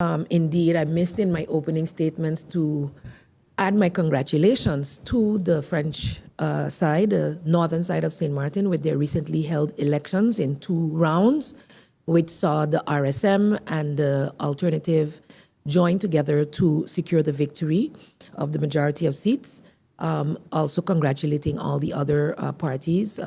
Indeed, I missed in my opening statements to add my congratulations to the French side, the northern side of St. Martin, with their recently held elections in 2 rounds, which saw the RSM and the alternative join together to secure the victory of the majority of seats. Also congratulating all the other parties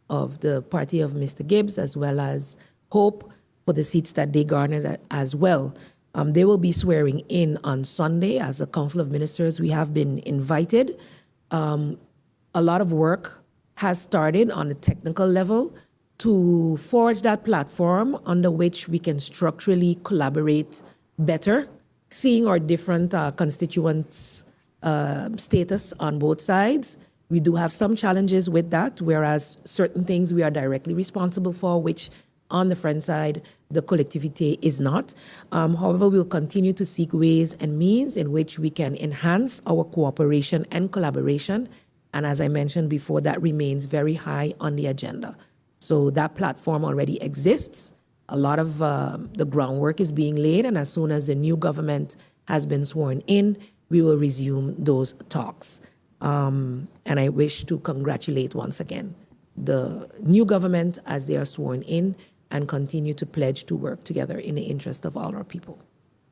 of the party of Mr. Gibbs, as well as Hope, for the seats that they garnered as well. They will be swearing in on Sunday as a Council of Ministers. We have been invited. A lot of work has started on the technical level to forge that platform under which we can structurally collaborate better, seeing our different constituents' status on both sides. We do have some challenges with that, whereas certain things we are directly responsible for, which on the French side, the collectivité is not. However, we'll continue to seek ways and means in which we can enhance our cooperation and collaboration. And as I mentioned before, that remains very high on the agenda. So that platform already exists. A lot of the groundwork is being laid, and as soon as the new government has been sworn in, we will resume those talks. And I wish to congratulate once again the new government as they are sworn in and continue to pledge to work together in the interest of all our people.